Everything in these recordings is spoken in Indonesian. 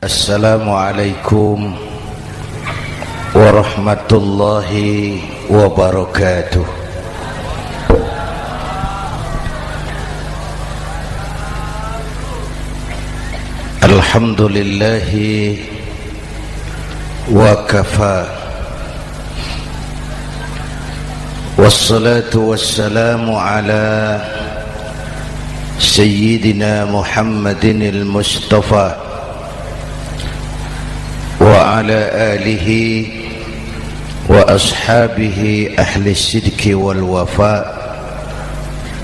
Assalamualaikum warahmatullahi wabarakatuh. Alhamdulillahi wa kafa, wassalatu wassalamu ala sayyidina Muhammadin al-Mustafa wa ala alihi wa ashabihi ahli sidqi wal wafa,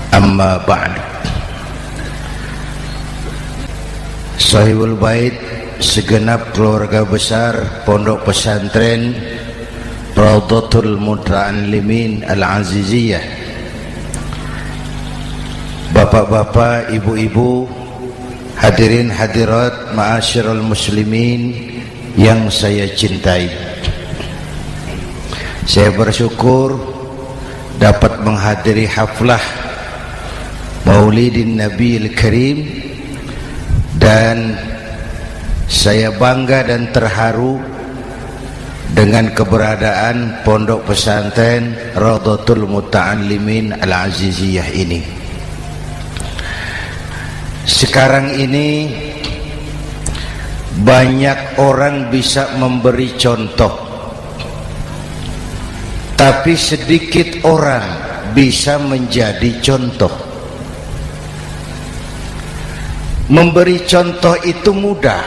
amma ba'd. Sahibul bait, segenap keluarga besar Pondok Pesantren Raudhatul Muta'allimin Al-Aziziyah, bapak-bapak, ibu-ibu, hadirin hadirat ma'asyiral muslimin yang saya cintai, saya bersyukur dapat menghadiri haflah Maulidin Nabiil Karim, dan saya bangga dan terharu dengan keberadaan Pondok Pesantren Raudhatul Muta'allimin Al-Aziziyah ini. Sekarang ini banyak orang bisa memberi contoh, tapi sedikit orang bisa menjadi contoh. Memberi contoh itu mudah,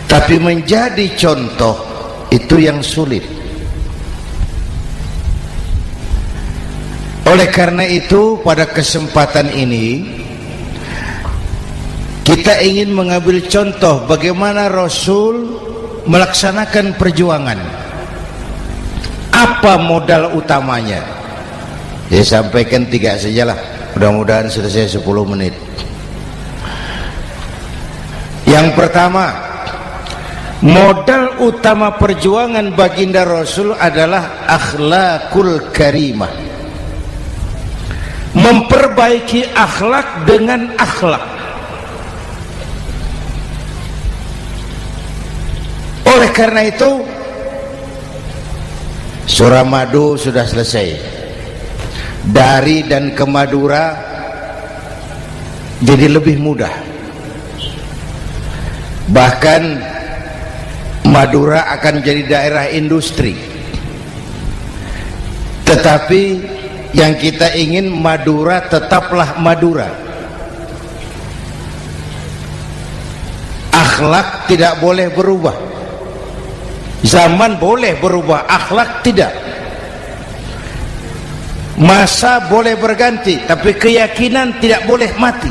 tapi menjadi contoh itu yang sulit. Oleh karena itu, pada kesempatan ini kita ingin mengambil contoh bagaimana Rasul melaksanakan perjuangan. Apa modal utamanya? Saya sampaikan 3 sajalah, mudah-mudahan selesai 10 menit. Yang pertama, modal utama perjuangan baginda Rasul adalah akhlakul karimah. Memperbaiki akhlak dengan akhlak. Oleh karena itu, surah Madu sudah selesai. Dari dan ke Madura jadi lebih mudah. Bahkan Madura akan jadi daerah industri. Tetapi yang kita ingin, Madura tetaplah Madura. Akhlak tidak boleh berubah. Zaman boleh berubah, akhlak tidak. Masa boleh berganti, tapi keyakinan tidak boleh mati.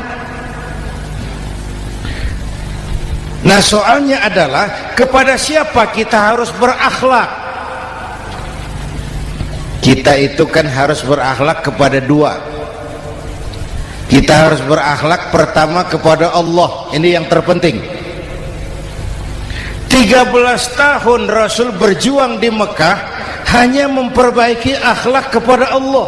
Nah, soalnya adalah kepada siapa kita harus berakhlak. Kita itu kan harus berakhlak kepada 2. Kita harus berakhlak pertama kepada Allah. Ini yang terpenting. 13 tahun Rasul berjuang di Mekah hanya memperbaiki akhlak kepada Allah,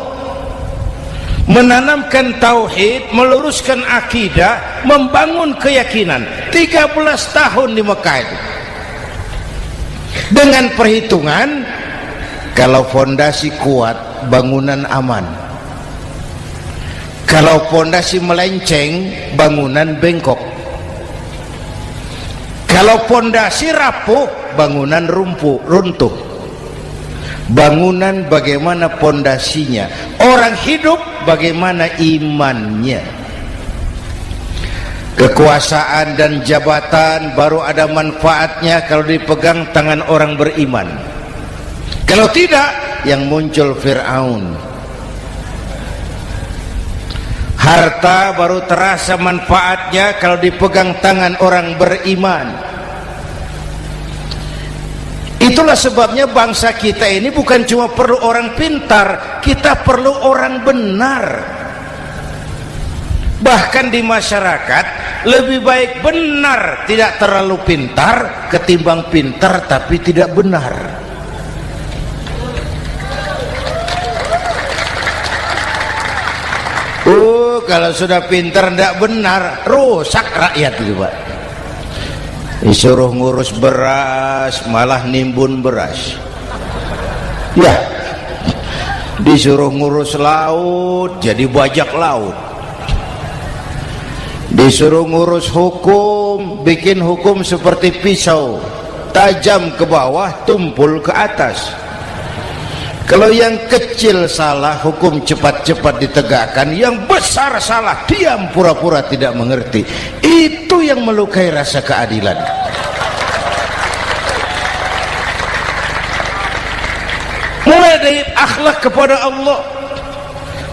menanamkan tauhid, meluruskan akidah, membangun keyakinan. 13 tahun di Mekah itu, dengan perhitungan kalau fondasi kuat, bangunan aman. Kalau fondasi melenceng, bangunan bengkok. Kalau fondasi rapuh, bangunan runtuh. Bangunan bagaimana fondasinya? Orang hidup bagaimana imannya? Kekuasaan dan jabatan baru ada manfaatnya kalau dipegang tangan orang beriman. Kalau tidak, yang muncul Fir'aun. Harta baru terasa manfaatnya kalau dipegang tangan orang beriman. Itulah sebabnya bangsa kita ini bukan cuma perlu orang pintar, kita perlu orang benar. Bahkan di masyarakat lebih baik benar tidak terlalu pintar ketimbang pintar tapi tidak benar. Kalau sudah pintar tidak benar, rusak rakyat itu Pak. Disuruh ngurus beras malah nimbun beras. Ya, disuruh ngurus laut jadi bajak laut. Disuruh ngurus hukum, bikin hukum seperti pisau, tajam ke bawah, tumpul ke atas. Kalau yang kecil salah, hukum cepat-cepat ditegakkan. Yang besar salah, diam pura-pura tidak mengerti. Itu yang melukai rasa keadilan. Mulai dari akhlak kepada Allah.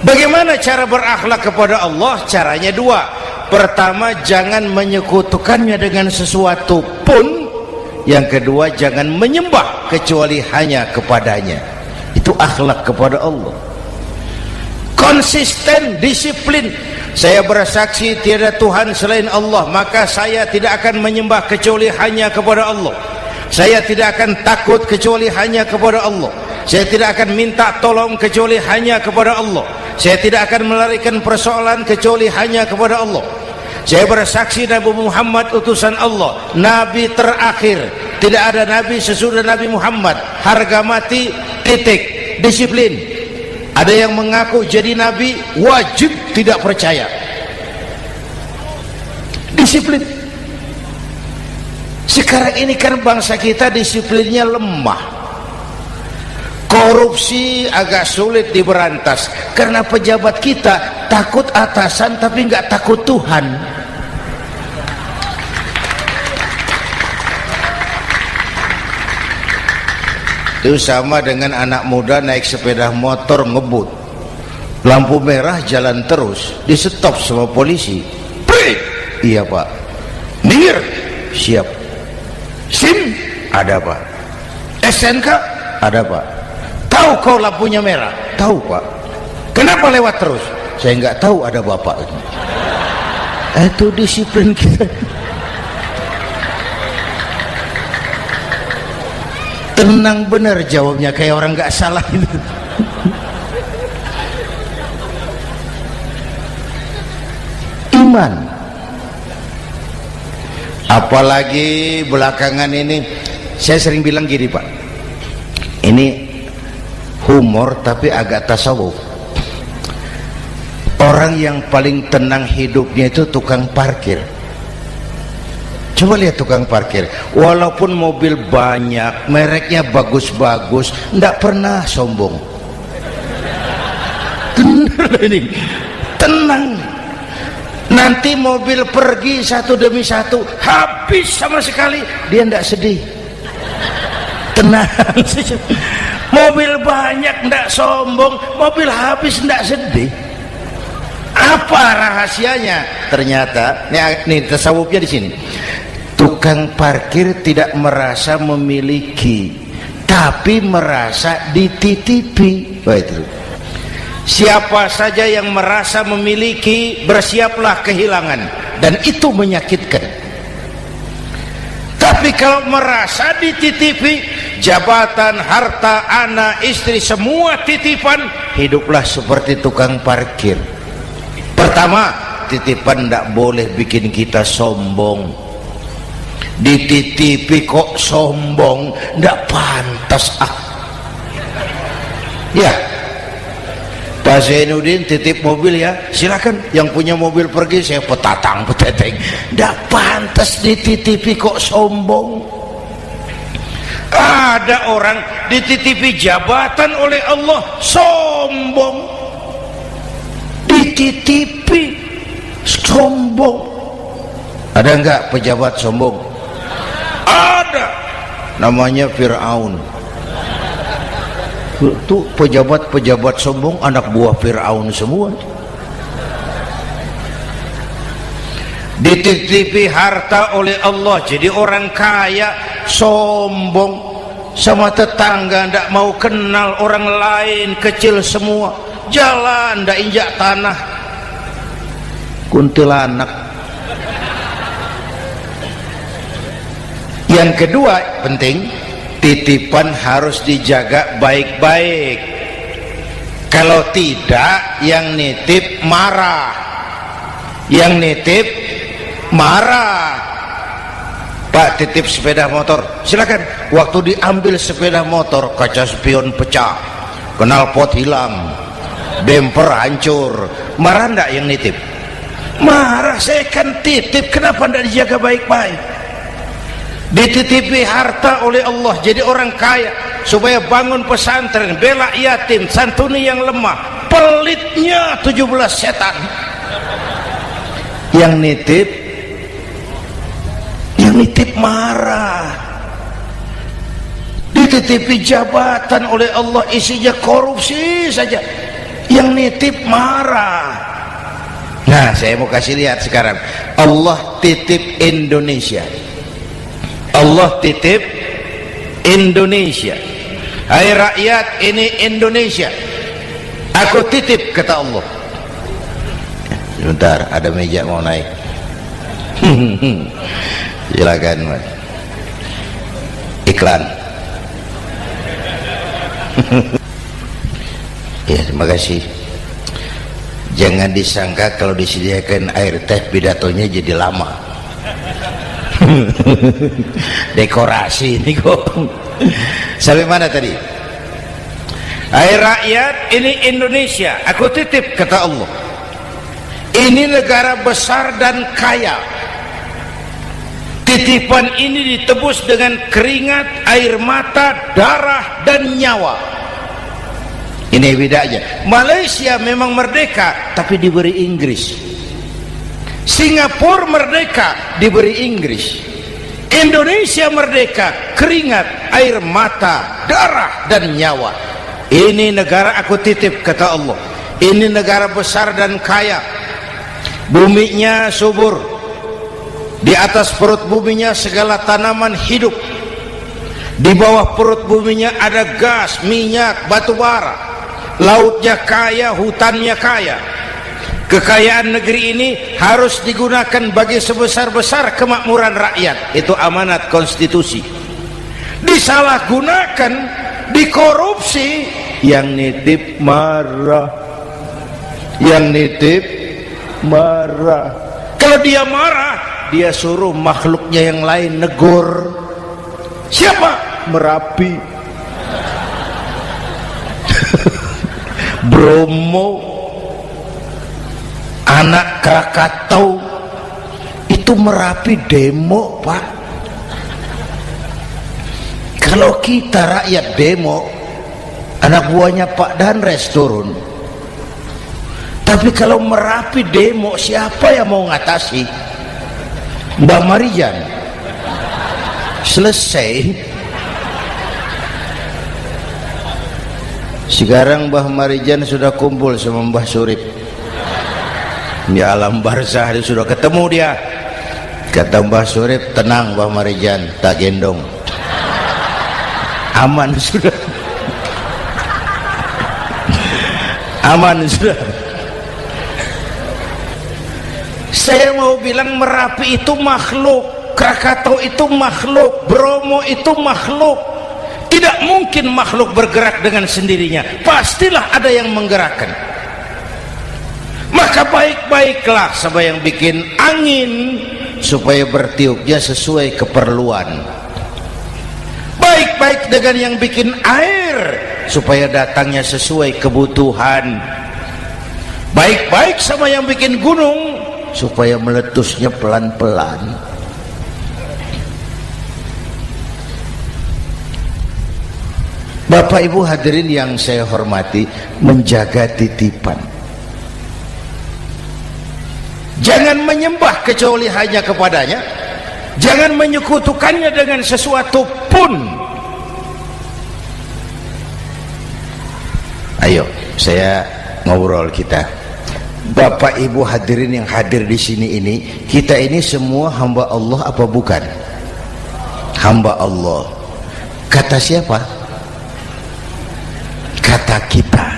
Bagaimana cara berakhlak kepada Allah? Caranya dua. Pertama, jangan menyekutukannya dengan sesuatu pun. Yang kedua, jangan menyembah kecuali hanya kepadanya. Itu akhlak kepada Allah. Konsisten, disiplin. Saya bersaksi tiada Tuhan selain Allah, maka saya tidak akan menyembah kecuali hanya kepada Allah. Saya tidak akan takut kecuali hanya kepada Allah. Saya tidak akan minta tolong kecuali hanya kepada Allah. Saya tidak akan melarikan persoalan kecuali hanya kepada Allah. Saya bersaksi Nabi Muhammad utusan Allah, Nabi terakhir. Tidak ada Nabi sesudah Nabi Muhammad. Harga mati, titik. Disiplin. Ada yang mengaku jadi Nabi, wajib tidak percaya. Disiplin. Sekarang ini kan bangsa kita disiplinnya lemah. Korupsi agak sulit diberantas karena pejabat kita takut atasan tapi nggak takut Tuhan. Itu sama dengan anak muda naik sepeda motor ngebut, lampu merah jalan terus, di stop sama polisi. Break. Iya pak. Minggir. Siap. SIM ada pak. SNK ada pak. Tahu kau lampunya merah? Tahu pak. Kenapa lewat terus? Saya nggak tahu, ada bapak. Itu disiplin kita. Tenang bener jawabnya, kayak orang nggak salah itu. Iman. Apalagi belakangan ini saya sering bilang gini pak, ini humor tapi agak tasawuf. Orang yang paling tenang hidupnya itu tukang parkir. Coba lihat tukang parkir, walaupun mobil banyak, mereknya bagus-bagus, tidak pernah sombong. Ini tenang. Nanti mobil pergi satu demi satu, habis sama sekali, dia tidak sedih. Tenang. Mobil banyak tidak sombong, mobil habis tidak sedih. Apa rahasianya? Ternyata, nih tasawufnya di sini. Tukang parkir tidak merasa memiliki, tapi merasa dititipi. Wah, itu. Siapa saja yang merasa memiliki, bersiaplah kehilangan, dan itu menyakitkan. Tapi kalau merasa dititipi, jabatan, harta, anak, istri, semua titipan, hiduplah seperti tukang parkir. Pertama, titipan tidak boleh bikin kita sombong. Dititipi kok sombong, tidak pantas ya. Pak Zainuddin titip mobil ya, silakan. Yang punya mobil pergi, saya petatang peteteng. Tidak pantas dititipi kok sombong. Ada orang dititipi jabatan oleh Allah sombong. Dititipi sombong. Ada enggak pejabat sombong? Ada, namanya Fir'aun. Itu pejabat-pejabat sombong anak buah Fir'aun semua. Dititipi harta oleh Allah jadi orang kaya, sombong sama tetangga, tidak mau kenal orang lain, kecil semua, jalan tidak injak tanah, kuntilanak. Yang kedua penting, titipan harus dijaga baik-baik. Kalau tidak, yang nitip marah. Yang nitip marah. Pak, titip sepeda motor, silakan. Waktu diambil sepeda motor, kaca spion pecah, knalpot hilang, bemper hancur. Marah enggak yang nitip? Marah. Saya kan titip, kenapa enggak dijaga baik-baik? Dititipi harta oleh Allah jadi orang kaya supaya bangun pesantren, bela yatim, santuni yang lemah. Pelitnya 17 setan. Yang nitip marah. Dititipi jabatan oleh Allah isinya korupsi saja, yang nitip marah. Nah, saya mau kasih lihat sekarang. Allah titip Indonesia. Allah titip Indonesia. Hai rakyat, ini Indonesia, aku titip, kata Allah. Sebentar, ada meja mau naik. Silakan, Mas. Iklan. Ya, terima kasih. Jangan disangka kalau disediakan air teh pidatonya jadi lama. Dekorasi ini kok. Sampai mana tadi? Hai rakyat, ini Indonesia, aku titip, kata Allah. Ini negara besar dan kaya. Titipan ini ditebus dengan keringat, air mata, darah, dan nyawa. Ini bedanya. Malaysia memang merdeka tapi diberi Inggris. Singapura merdeka diberi Inggris. Indonesia merdeka, keringat, air mata, darah, dan nyawa. Ini negara aku titip, kata Allah. Ini negara besar dan kaya. Buminya subur. Di atas perut buminya segala tanaman hidup. Di bawah perut buminya ada gas, minyak, batu bara. Lautnya kaya, hutannya kaya. Kekayaan negeri ini harus digunakan bagi sebesar-besar kemakmuran rakyat. Itu amanat konstitusi. Disalahgunakan, dikorupsi, yang nitip marah. Yang nitip marah. Kalau dia marah, dia suruh makhluknya yang lain negur. Siapa? Merapi, Bromo, anak Krakatau. Itu Merapi demo, Pak. Kalau kita rakyat demo, anak buahnya Pak Danres turun. Tapi kalau Merapi demo, siapa yang mau ngatasi? Mbak Marijan. Selesai. Sekarang Mbah Marijan sudah kumpul sama Mbah Surip di alam barzah, dia sudah ketemu dia. Kata Mbah Surip, tenang Mbah Marijan, tak gendong, aman sudah. Aman sudah. Saya mau bilang Merapi itu makhluk, Krakatau itu makhluk, Bromo itu makhluk. Tidak mungkin makhluk bergerak dengan sendirinya, pastilah ada yang menggerakkan. Maka baik-baiklah sama yang bikin angin supaya bertiupnya sesuai keperluan. Baik-baik dengan yang bikin air supaya datangnya sesuai kebutuhan. Baik-baik sama yang bikin gunung supaya meletusnya pelan-pelan. Bapak Ibu hadirin yang saya hormati, menjaga titipan. Jangan menyembah kecuali hanya kepadanya. Jangan menyekutukannya dengan sesuatu pun. Ayo, saya ngobrol kita. Bapak Ibu hadirin yang hadir di sini ini, kita ini semua hamba Allah apa bukan? Hamba Allah. Kata siapa? Kata kita.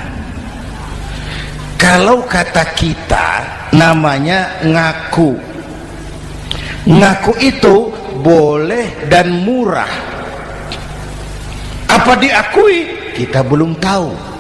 Kalau kata kita namanya ngaku. Ngaku itu boleh dan murah. Apa diakui? Kita belum tahu.